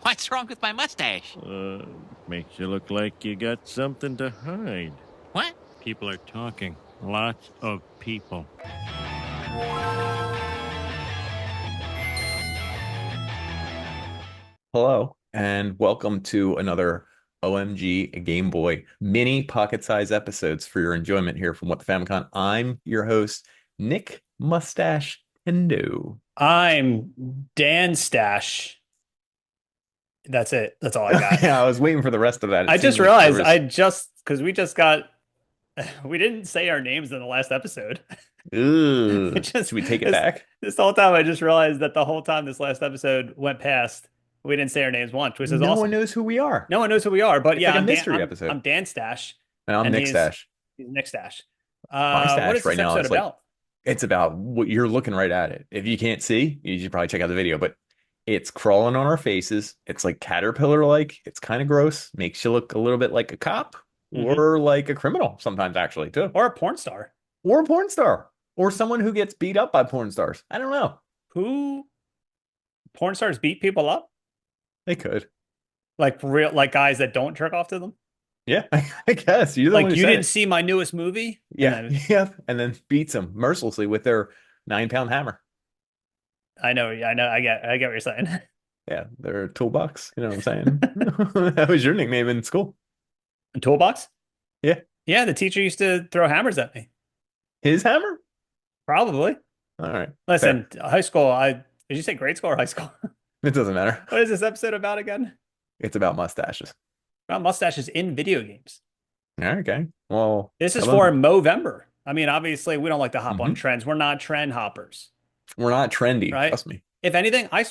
What's wrong with my mustache? Makes you look like you got something to hide. What? People are talking. Lots of people. Hello, and welcome to another OMG Game Boy mini pocket-sized episodes for your enjoyment here from What the Famicom. I'm your host, Nick Mustache Hendo. I'm Dan Stash. That's it. That's all I got. Yeah, I was waiting for the rest of that. I It seemed just like there realized was. because we didn't say our names in the last episode. It Ugh. just Should we take it this, back? this whole time I just realized that the whole time this last episode went past, we didn't say our names once, which is No one awesome. knows who we are. No one knows who we are, but It's yeah, like a I'm Dan. mystery I'm, episode. I'm Dan Stash, And I'm and Nick Stash. he's Nick Stash. My What stash is this right now episode is like about? it's about what you're looking right at it. If you can't see, you should probably check out the video, but it's crawling on our faces. It's like caterpillar like. It's kind of gross. Makes you look a little bit like a cop Hmm. or like a criminal sometimes, actually, too. Or a porn star? Or a porn star or someone who gets beat up by porn stars. I don't know. Who porn stars beat people up? They could. Like guys that don't jerk off to them? Yeah, I guess. You're the one Like who you said didn't it. see my newest movie? And Yeah, yeah. And then beats them mercilessly with their 9-pound hammer. I know, I get what you're saying. Yeah, their toolbox. You know what I'm saying? That was your nickname in school. Toolbox? Yeah. Yeah, the teacher used to throw hammers at me. His hammer? Probably. All right. Listen, Fair. high school, did you say grade school or high school? It doesn't matter. What is this episode about again? It's about mustaches. About mustaches in video games. Okay. Well, This is how for about- Movember. I mean, obviously, we don't like to hop on Mhm. trends. We're not trend hoppers, We're not trendy. right? Trust me. If anything, I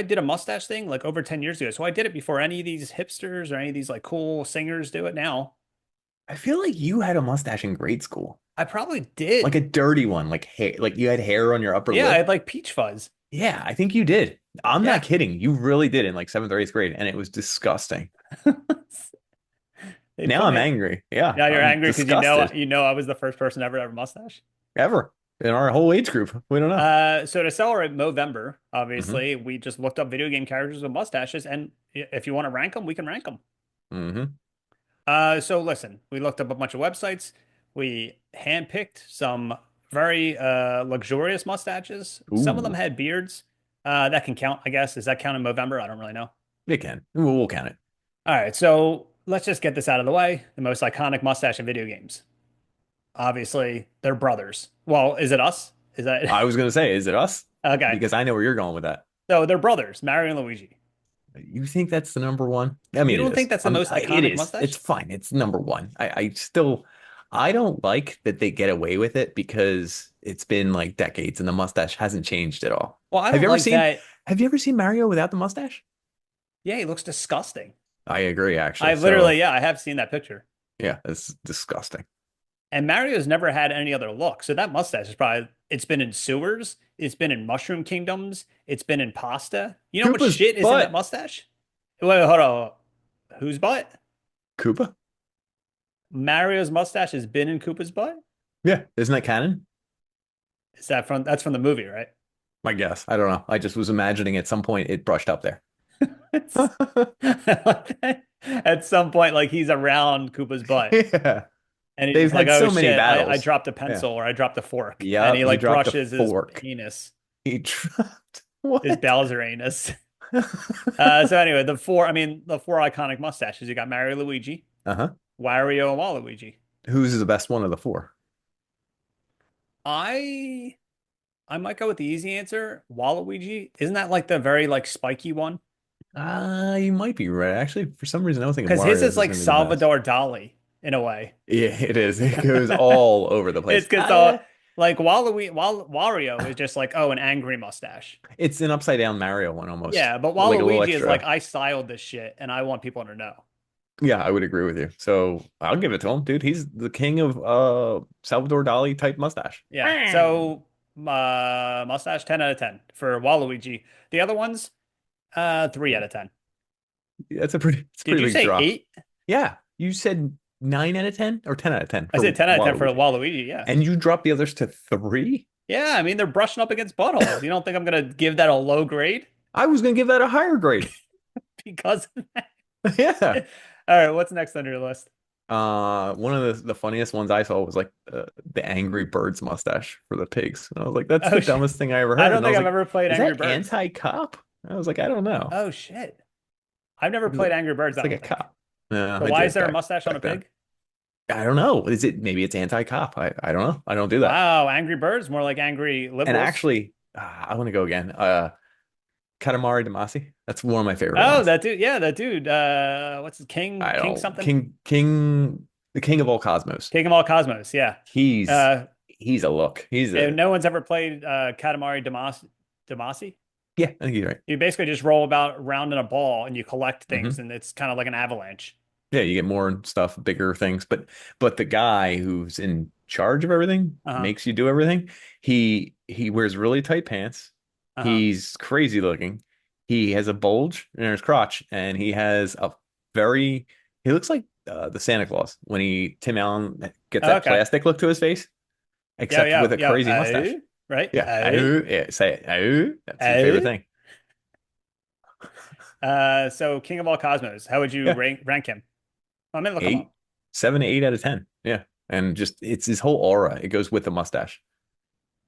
did a mustache thing like over 10 years ago. So I did it before any of these hipsters or any of these like cool singers do it now. I feel like you had a mustache in grade school, I probably did. like a dirty one, like hair, like you had hair on your upper Yeah, I lip. had like peach fuzz. Yeah, I think you did. I'm Yeah. not kidding. You really did in like seventh or eighth grade, and it was disgusting. They Now put I'm me- angry. Yeah, Now you're I'm angry because disgusted. I was the first person ever to have a mustache. Ever in our whole age group. We don't know. So to celebrate Movember, Hmm. obviously, we just looked up video game characters with mustaches, and if you want to rank them, we can rank them. Hmm. So listen, we looked up a bunch of websites. We handpicked some very luxurious mustaches. Some of them Ooh, had beards. That can count, I guess. Does that count in Movember? I don't really know. it can. We'll count it. All right, so let's just get this out of the way. The most iconic mustache in video games. Obviously, they're brothers. Well, is it us? Is that I was gonna say, is it us? okay? Because I know where you're going with that. So they're brothers, Mario and Luigi. You think that's the number one? I You mean, don't it think is. that's the most It iconic is. mustache? It's fine. It's number one. I don't like that they get away with it because it's been like decades and the mustache hasn't changed at all. Well, I Have don't you ever like seen? that. Have you ever seen Mario without the mustache? Yeah, he looks disgusting. I agree, actually. I literally, yeah, I have seen that picture. Yeah, it's disgusting. And Mario's never had any other look. So that mustache is probably, it's been in sewers, it's been in Mushroom Kingdoms, it's been in pasta. You know how much Koopa's shit is in butt. that mustache? Wait, hold on. Whose butt? Koopa? Mario's mustache has been in Koopa's butt? Yeah, isn't that canon? That's from the movie, right? I guess. I don't know. I just was imagining at some point it brushed up there. At some point, like he's around Koopa's butt. Yeah. And he's They've just like, had oh so many shit, I battles. dropped a pencil or I dropped a fork. Yep, And he he like dropped a brushes his fork. anus, He dropped his what? Bowser anus. So anyway, the four iconic mustaches. You got Mario, Luigi, Uh-huh. Wario, and Waluigi. Who's the best one of the four? I might go with the easy answer, Waluigi. Isn't that like the very like spiky one? You might be right. Actually, for some reason, I was thinking Because his Mario's is like gonna be the best. Salvador Dali in a way. Yeah, it is. It goes all over the place. It's because like Wario is just like, oh, an angry mustache. It's an upside down Mario one almost. Yeah, but Like a little Waluigi is extra. like, I styled this shit and I want people to know. Yeah, I would agree with you. So I'll give it to him, dude. He's the king of Salvador Dali type mustache. Yeah. So mustache 10 out of 10 for Waluigi. The other ones, 3 out of 10. That's a pretty. It's a Did pretty you big say drop. 8? Yeah, you said 9 out of 10 or 10 out of 10. I said 10 out of 10 for Waluigi. Waluigi. Yeah. And you dropped the others to 3? Yeah. I mean, they're brushing up against buttholes. You don't think I'm going to give that a low grade? I was gonna give that a higher grade. because of that. Yeah. All right, what's next on your list? One of the funniest ones I saw was like the Angry Birds mustache for the pigs. And I was like, that's Oh the shit. dumbest thing I ever I heard. don't And I think was I've like, ever played is Angry that Birds. anti-cop? I was like, I don't know. Oh shit. I've never It was- played Angry Birds, It's I like don't a think. cop. Yeah, But I why is did there a mustache on a back then. pig? I don't know. Is it maybe it's anti-cop? I don't know. I don't do that. Wow, Angry Birds, more like angry And liberals. actually, I want to go again. Katamari Damacy. That's one of my favorite Oh, ones. that dude. Yeah, that dude. What's his I King don't something? the king of all cosmos. King of all cosmos. Yeah. He's Uh, he's a look. He's and a no one's ever played Katamari Damacy. yeah, I think he's right. You basically just roll about around in a ball and you collect things, Hmm. and it's kind of like an avalanche. Yeah, you get more stuff, bigger things, but the guy who's in charge of everything Uh-huh. makes you do everything. He wears really tight pants. Uh-huh. He's crazy looking. He has a bulge in his crotch, and he has a very he looks like the Santa Claus when he Tim Allen gets that Okay. plastic look to his face, Yeah, except yeah, with a yeah. crazy mustache. Right? Yeah, oh, yeah, say it. Oh, that's his favorite Oh. thing. So King of all cosmos, how would you Yeah, rank him? I'm gonna look him eight, up. 7 to 8 out of 10. Yeah, and just it's his whole aura. It goes with the mustache.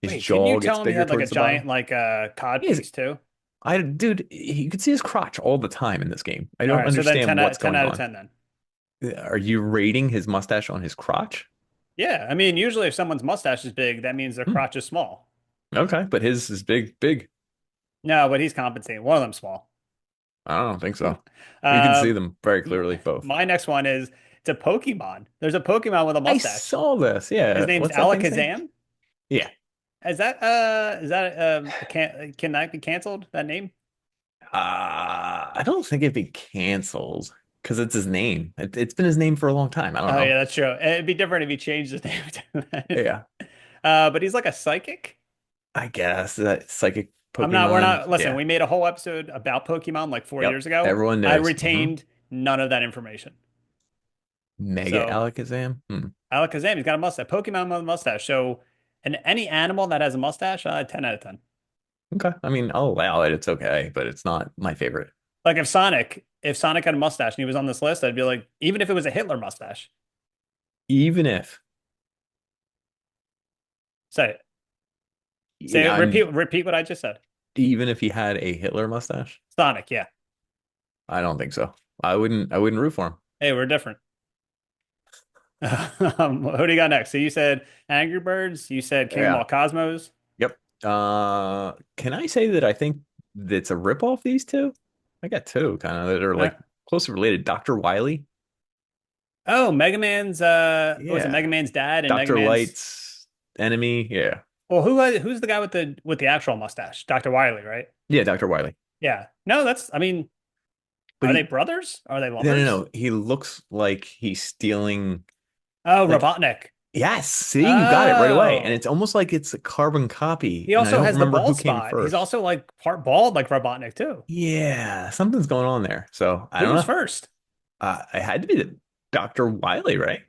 His Wait, didn't you jaw gets tell him he bigger had like a towards the bottom. giant like cod He is, piece too? dude, you could see his crotch all the time in this game. I All don't right, so then understand what's 10 going out of on. 10 then. Are you rating his mustache on his crotch? Yeah, I mean, usually if someone's mustache is big, that means their Hmm, crotch is small. okay, but his is big, big. No, but he's compensating. One of them's small. I don't think so. You can see Um, them very m- clearly, both. my next one is it's a Pokemon. There's a Pokemon with a I mustache. saw this. His Yeah, name's what's that thing's name? Alakazam. Yeah. Can that be canceled? That name? I don't think it'd be canceled because it's his name. It's been his name for a long time. I don't Oh yeah, know. that's true. It'd be different if he changed his name to that. Yeah, But he's like a psychic. I guess that psychic We're Pokemon. not, listen, Yeah. we made a whole episode about Pokemon like 4 years Yep. ago. Everyone I knows. retained none of that information. Mega So Alakazam. Alakazam, he's got a mustache. Pokemon with a mustache. So, and any animal that has a mustache, 10 out of 10. Okay. I mean, I'll allow it. It's okay, but it's not my favorite. Like if Sonic had a mustache and he was on this list, I'd be like, even if it was a Hitler mustache, Even if, say it. Say yeah, it. Repeat what I just said. even if he had a Hitler mustache, Sonic, yeah. I don't think so. I wouldn't root for him. Hey, we're different. Who do you got next? So you said Angry Birds, you said King of Yeah. All Cosmos. Yep. Can I say that I think that's a ripoff, these two? I got two kind of that are Uh, like closely related. Dr. Wily. Oh, Mega Man's was it Mega Yeah. Man's dad and Mega Dr. Man's Light's enemy. Yeah. well, who's the guy with the actual mustache? Dr. Wiley, right? Yeah, Dr. Wily. Yeah. No, that's I mean, But are they he brothers? Are they no no lovers? no. He looks like he's stealing Oh, like Robotnik. yes, see, you got it right away. And Oh. it's almost like it's a carbon copy. He And I also don't has the remember who bald came spot. He's first. also like part bald like Robotnik too. Yeah, something's going on there. So I Who don't was know. first? It had to be the Dr. Wily, right?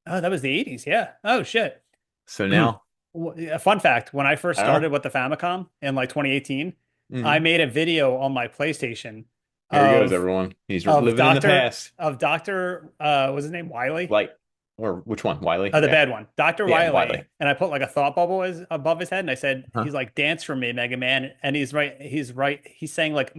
Oh, that was the 80s. Yeah. Oh shit. So now A fun fact, when I first I don't started with the Famicom in like 2018, know. I made a video on my PlayStation Here he goes, of everyone. He's of living in the Dr. past. Was his name Wiley? Like, or which one? Wiley? The Yeah. bad one, Dr. Yeah, Wiley. Wiley. And I put like a thought bubble above his head, and I said, Huh? he's like, dance for me, Mega Man. And he's right. He's right. He's saying like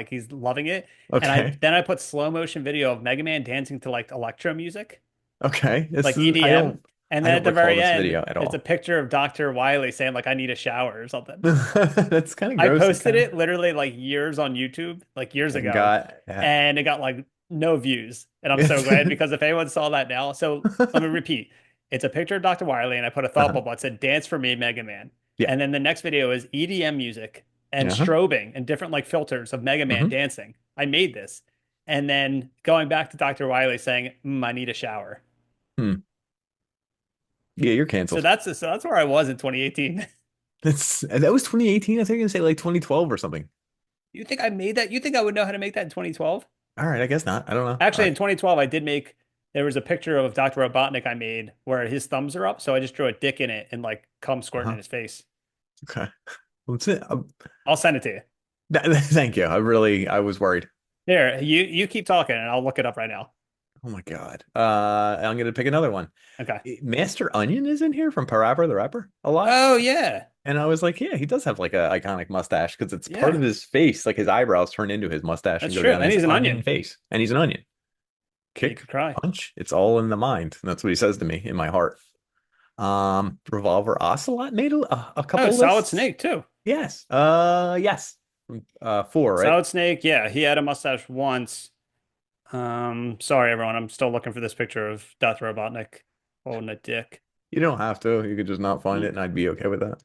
he's loving it. And Okay. I put slow motion video of Mega Man dancing to like electro music, Okay. like This is EDM. And I then don't at the recall very this end, video at it's a all. picture of Dr. Wiley saying like, I need a shower or something. That's kind of I gross and posted kind of it literally like years on YouTube, like years and ago, got yeah. and it got like no views. And I'm so glad because if anyone saw that now, so let me repeat. It's a picture of Dr. Wiley, and I put a thought Uh-huh. bubble. It said dance for me, Mega Man. Yeah. And then the next video is EDM music and Uh-huh. strobing and different like filters of Mega Man Hmm. dancing. I made this. And then going back to Dr. Wiley saying, I need a shower. Hmm. Yeah, you're So canceled. that's where I was in 2018. That was 2018. I think you're gonna say like 2012 or something. You think I made that? You think I would know how to make that in 2012? All right, I guess not. I don't know. Actually, in 2012, I did make, there was a picture of Dr. Robotnik I made where his thumbs are up. So I just drew a dick in it and like cum squirting Uh-huh. in his face. Okay. That's it. I'll send it to you. Thank you. I was worried. Here, you keep talking and I'll look it up right now. Oh my God. I'm gonna pick another one. Okay. Master Onion is in here from Parappa the Rapper a lot. Oh yeah. And I was like, yeah, he does have like a iconic mustache because it's part of Yeah, his face. Like his eyebrows turn into his mustache and that's go true. down And his he's an onion onion. face. And he's an onion. You Kick, could cry. punch, it's all in the mind. And that's what he says to me in my heart. Revolver Ocelot made a Oh, couple Solid lists. Snake too. Yes. Yes. Four, right? Solid Snake, yeah, he had a mustache once. Sorry everyone, I'm still looking for this picture of Dr. Robotnik holding a dick. You don't have to. You could just not find it, and I'd be okay with that.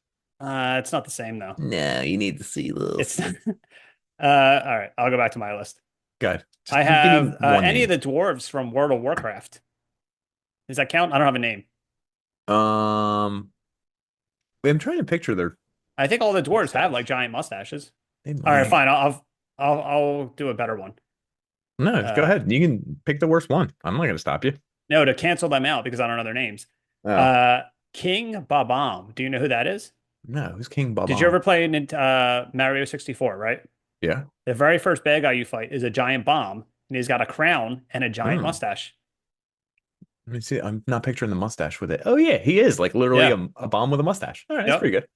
It's not the same though. No, you need to see It's this. all right, I'll go back to my list. Good. I Just give me have one any of name. the dwarves from World of Warcraft. Does that count? I don't have a name. Um, I'm trying to picture their I think all the dwarves have like mustache. giant mustaches. They All right, might. fine. I'll do a better one. No, go Uh, ahead. You can pick the worst one. I'm not going to stop you. no, to cancel them out because I don't know their names. Oh, Uh, King Babam. Do you know who that is? no. Who's King Did you Bobom? ever play Mario 64, right? Yeah. The very first bad guy you fight is a giant bomb, and he's got a crown and a giant Hmm. mustache. Let me see. I'm not picturing the mustache with it. Oh, yeah. He is like literally Yeah. a bomb with a mustache. All right. That's Yep. pretty good.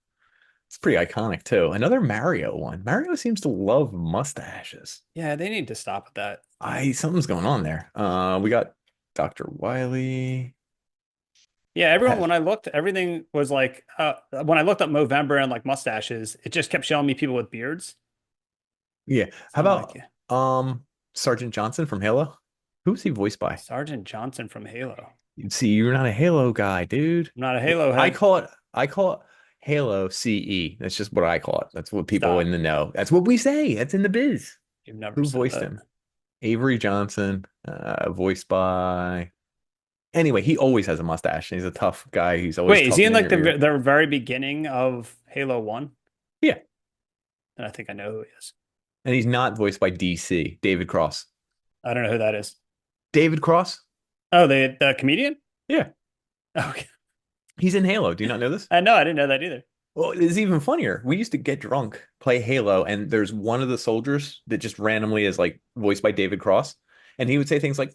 It's pretty iconic, too. Another Mario one. Mario seems to love mustaches. Yeah, they need to stop with that. Something's going on there. We got Dr. Wily. Yeah, everyone, Has when I looked, everything was like, when I looked up Movember and like mustaches, it just kept showing me people with beards. Yeah. How So I'm like, about yeah, Sergeant Johnson from Halo? Who's he voiced by? Sergeant Johnson from Halo. See, you're not a Halo guy, dude. I'm not a Halo I head. call it I call it Halo CE. That's just what I call it. That's what people in Stop. the know. That's what we say. That's in the biz. You've never Who said voiced that. him? Avery Johnson, voiced by. Anyway, he always has a mustache. He's a tough guy. He's always Wait, is he in talking in like your ear. the very beginning of Halo 1? Yeah, And I think I know who he is. and he's not voiced by DC, David Cross. I don't know who that is. David Cross? Oh, the comedian? Yeah, Okay. he's in Halo. Do you not know this? I know, I didn't know that either. Well, it's even funnier. We used to get drunk, play Halo, and there's one of the soldiers that just randomly is like voiced by David Cross, and he would say things like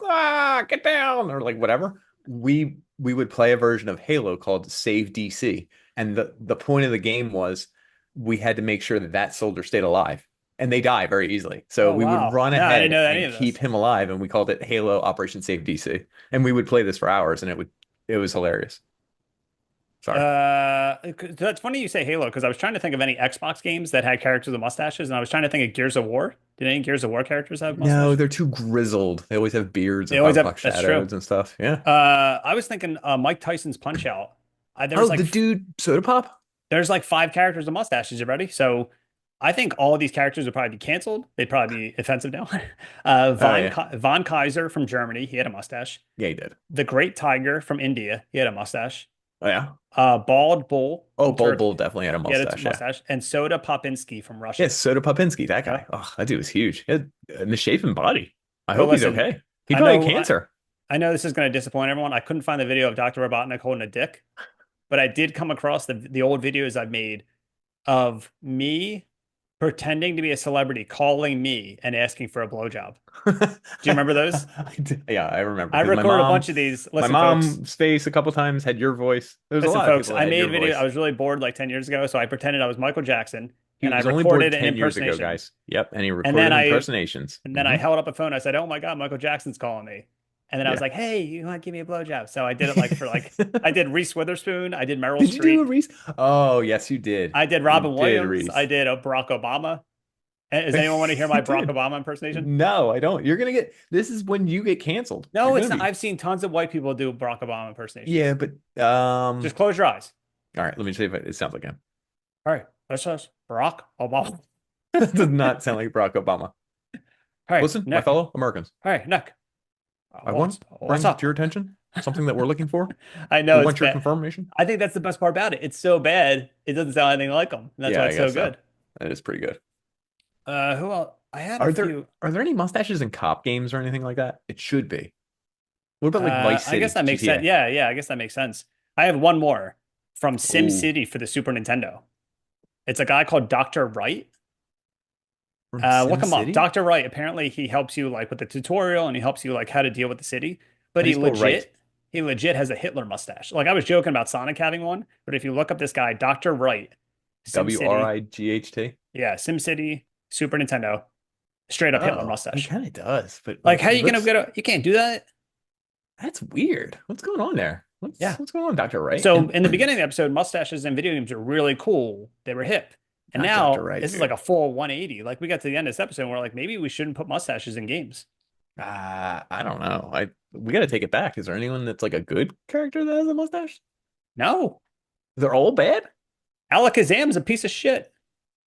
get down," or like whatever. We would play a version of Halo called Save DC, and the point of the game was we had to make sure that that soldier stayed alive, and they die very easily. So Oh, we would wow. run No, I didn't ahead know any and of keep this. him alive, and we called it Halo Operation Save DC, and we would play this for hours, and it was hilarious. Sorry. That's funny you say Halo because I was trying to think of any Xbox games that had characters with mustaches, and I was trying to think of Gears of War. Did any Gears of War characters have No, mustaches? they're too grizzled. They always have beards They and always talk have. about That's true. shadows and stuff. Yeah. I was thinking Mike Tyson's Punch Out. Oh, the dude soda pop? There's like five characters with mustaches already, so I think all of these characters would probably be canceled. They'd probably be offensive now. Oh yeah. Von Kaiser from Germany, he had a mustache. Yeah, he did. The Great Tiger from India, he had a mustache. Oh yeah. Bald Bull Oh, from Bold Turkey, Bull definitely had a he had a mustache. Yeah. mustache, and Soda Popinski from Yes, Russia. Soda Popinski, that Yeah. guy. Oh, that dude was huge. He had a misshapen body. I Well, hope he's listen, okay. He I probably had know cancer. I know this is going to disappoint everyone. I couldn't find the video of Dr. Robotnik holding a dick, but I did come across the old videos I've made of me pretending to be a celebrity, calling me and asking for a blowjob. Do you remember those? Yeah, I remember I because recorded a bunch of these. my Listen, folks. mom's face a couple times had your voice. There's a Listen, lot of folks. people that I had made your video. I voice. was really bored like 10 years ago, so I pretended I was Michael Jackson He and I was only born recorded an 10 years ago, impersonation. guys. Yep, and he And then recorded impersonations. I held up a phone. I said, "Oh my God, Michael Jackson's calling me." And then I was Yeah. like, "Hey, you want to give me a blowjob?" So I did it like for like I did Reese Witherspoon, I did Meryl Did you do a Streep, Reese? Oh, yes, you did. I did You Robin did, Williams, I Reese. did a Barack Obama. Does anyone want to hear You my Barack did. Obama impersonation? No, I don't. You're gonna get this is when you get canceled. You're No, it's gonna not. be. I've seen tons of white people do Barack Obama impersonations. Yeah, but Just close your eyes. all right, let me see if it sounds like him. All right, this is Barack Obama. That does not sound like Barack Obama. All right, Listen, my Nick. fellow Americans, All right, Nick. I want to What's bring to up? your attention something that we're looking for. I We know it's want your bad. confirmation. I think that's the best part about it. It's so bad, it doesn't sound anything like them. And that's Yeah, why I it's so guess so. good. That is pretty good. Who else? I had a few. Are there any mustaches in cop games or anything like that? It should be. What about like Vice I guess City, that makes sense. GTA? Yeah, I guess that makes sense. I have one more from Sim Oh, City for the Super Nintendo. It's a guy called Dr. Wright. From Sim Look him up. City? Dr. Wright. Apparently he helps you like with the tutorial and he helps you like how to deal with the city. How But do you spell right? he legit has a Hitler mustache. Like I was joking about Sonic having one, but if you look up this guy, Dr. Wright, SimCity, Wright? yeah, SimCity, Super Nintendo, straight up Hitler Oh, he mustache. kind of does, but Like like how he you gonna looks. get a you can't do that? That's weird. What's going on there? Yeah. What's going on, Dr. Wright? So And in the beginning of the episode, mustaches and video games are really cool. They were hip. And not Dr. now Wright, this is like dude. a full 180. Like we got to the end of this episode and we're like, maybe we shouldn't put mustaches in games. I don't know. We got to take it back. Is there anyone that's like a good character that has a mustache? No. They're all bad? Alakazam's a piece of shit.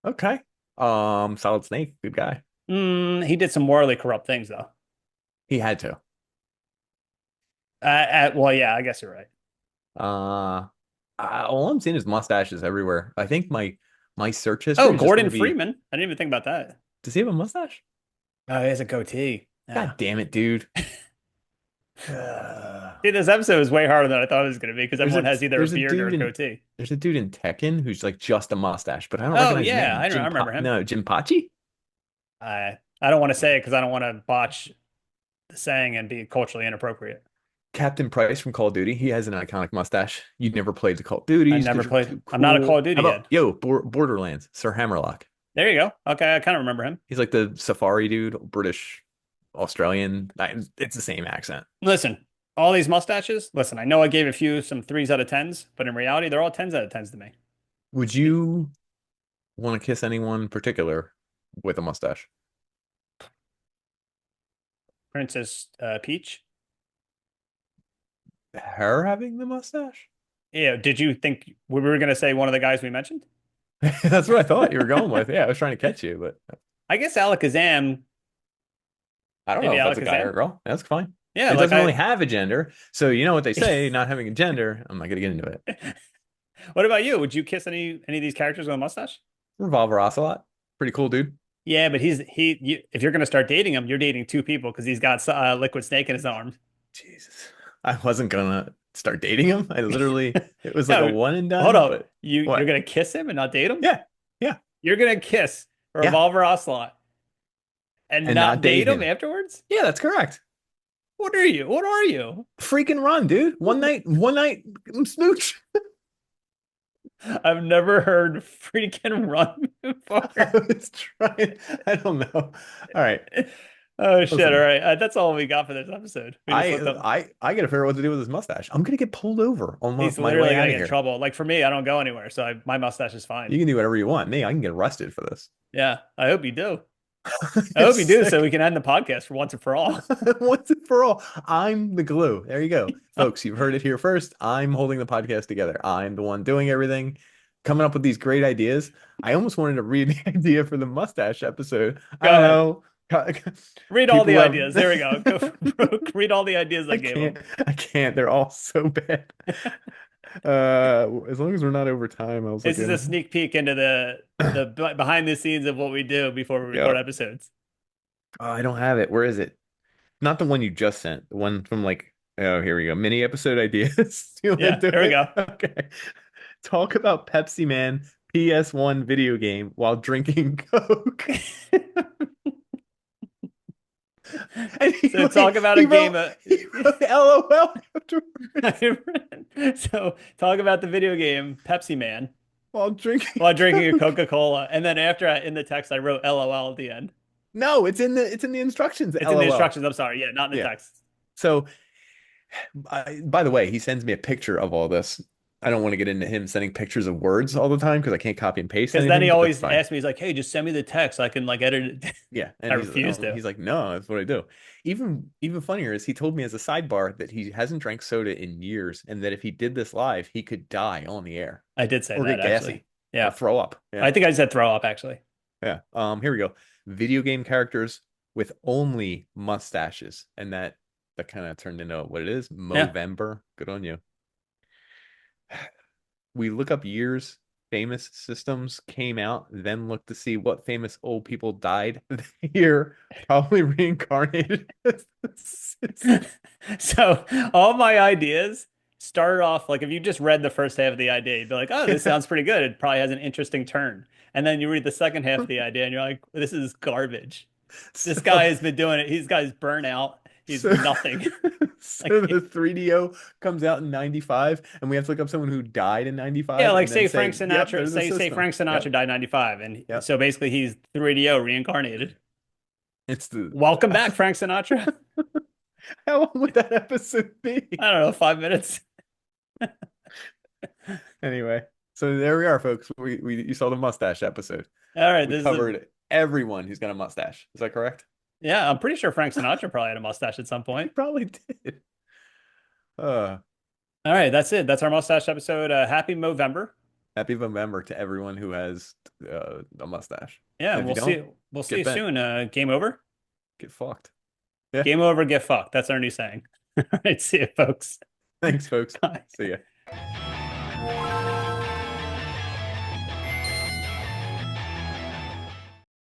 Okay. Solid Snake, good guy. He did some morally corrupt things though. He had to. Well, yeah, I guess you're right. All I'm seeing is mustaches everywhere. I think my search history Oh, is just going Gordon to be. Freeman. I didn't even think about that. Does he have a mustache? Oh, he has a goatee. Yeah. God damn it, dude. See, this episode is way harder than I thought it was going to be because everyone has either a there's a beard or dude a in goatee. there's a dude in Tekken who's like just a mustache, but I don't Oh, recognize his yeah, name. I remember him. No, Jinpachi? I don't want to say it because I don't want to botch the saying and be culturally inappropriate. Captain Price from Call of Duty. He has an iconic mustache. You'd never played the Call of Duties I 'cause never you're played. too I'm not a cool. Call of Duty How about, head. yo, Borderlands, Sir Hammerlock. There you go. Okay, I kind of remember him. He's like the safari dude, British, Australian. It's the same accent. Listen, all these mustaches. Listen, I know I gave a few some 3s out of 10s, but in reality, they're all 10s out of 10s to me. Would you want to kiss anyone in particular with a mustache? Princess Peach. Her having the mustache? Yeah. Did you think we were going to say one of the guys we mentioned? That's what I thought you were going with. Yeah, I was trying to catch you, but I guess Alakazam. I don't know Maybe if that's a guy Alakazam. or a girl. That's fine. Yeah, It like doesn't really have a gender. So you know what they say, not having a gender. I'm not gonna get into it. What about you? Would you kiss any of these characters with a mustache? Revolver Ocelot. Pretty cool dude. Yeah, but if you're going to start dating him, you're dating two people because he's got Liquid Snake in his arms. Jesus. I wasn't gonna start dating him. It was like a No, one and done. hold up. But You're what? going to kiss him and not date him? Yeah. Yeah. You're going to kiss Yeah. Revolver Ocelot and And not not date date him him. afterwards? Yeah, that's correct. What are you? What are you? Freaking run, dude. One night smooch. I've never heard freaking run before. I was trying. I don't know. All right. Oh shit! Listen. All right, that's all we got for this episode. We just looked up. I gotta figure out what to do with his mustache. I'm gonna get pulled over on He's my literally way gonna out of get in here. trouble. Like for me, I don't go anywhere, so my mustache is fine. You can do whatever you want. Me, I can get arrested for this. Yeah, I hope you do. I hope you do, so we can end the podcast for once and for all. Once and for all, I'm the glue. There you go. Folks, you've heard it here first. I'm holding the podcast together. I'm the one doing everything, coming up with these great ideas. I almost wanted to read the idea for the mustache episode. Go I don't ahead. know. Read all the People have- ideas. There we go. Read all the ideas I gave him. I can't. They're all so bad. As long as we're not over time, I was This is looking. a sneak peek into the behind the scenes of what we do before we record episodes. Oh, I don't have it. Where is it? Not the one you just sent. The one from like, oh, here we go. Mini episode ideas. You wanna Yeah, do there we it? go. Okay. Talk about Pepsi Man PS1 video game while drinking Coke. And So talk about a game. He wrote LOL afterwards So talk about the video game Pepsi Man while drinking. while drinking a Coca-Cola, and then after in the text I wrote LOL at the end. No, it's in the instructions. It's in the instructions. I'm sorry. Yeah, not in the text. So, by the way, he sends me a picture of all this. I don't want to get into him sending pictures of words all the time because I can't copy and paste Because anything. then he but always that's fine. asks me, he's like, "Hey, just send me the text. So I can like edit it." Yeah, I refuse to. He's like, no, that's what I do. Even funnier is he told me as a sidebar that he hasn't drank soda in years, and that if he did this live, he could die on the air I did say or that get gassy, actually. Yeah, or throw up. Yeah, I think I said throw up actually. yeah. Here we go. Video game characters with only mustaches, and that kind of turned into what it is. Movember. Good on you. We look up years famous systems came out, then look to see what famous old people died here, probably reincarnated. So all my ideas started off like if you just read the first half of the idea, you'd be like, oh, this sounds pretty good. It probably has an interesting turn. And then you read the second half of the idea and you're like, this is garbage. This guy has been doing it. He's guy's burnout. He's nothing. So the 3DO comes out in 95 and we have to look up someone who died in 95. Yeah, like and then say Frank yep, Sinatra, there's a say system. Frank Sinatra Yep. died in 95. And Yep. so basically he's 3DO reincarnated. It's the Welcome back, Frank Sinatra. How long would that episode be? I don't know, 5 minutes. Anyway, so there we are, folks. You saw the mustache episode. All right, We this covered everyone who's got a mustache. Is that correct? yeah, I'm pretty sure Frank Sinatra probably had a mustache at some He point. probably did. All right, that's it. That's our mustache episode. Happy Movember. Happy Movember to everyone who has a mustache. Yeah, And if we'll you see. don't, We'll see get you bent. soon. Game over. Get fucked. Yeah. Game over. Get fucked. That's our new saying. All right, see you, folks. Thanks, folks. Bye. See ya.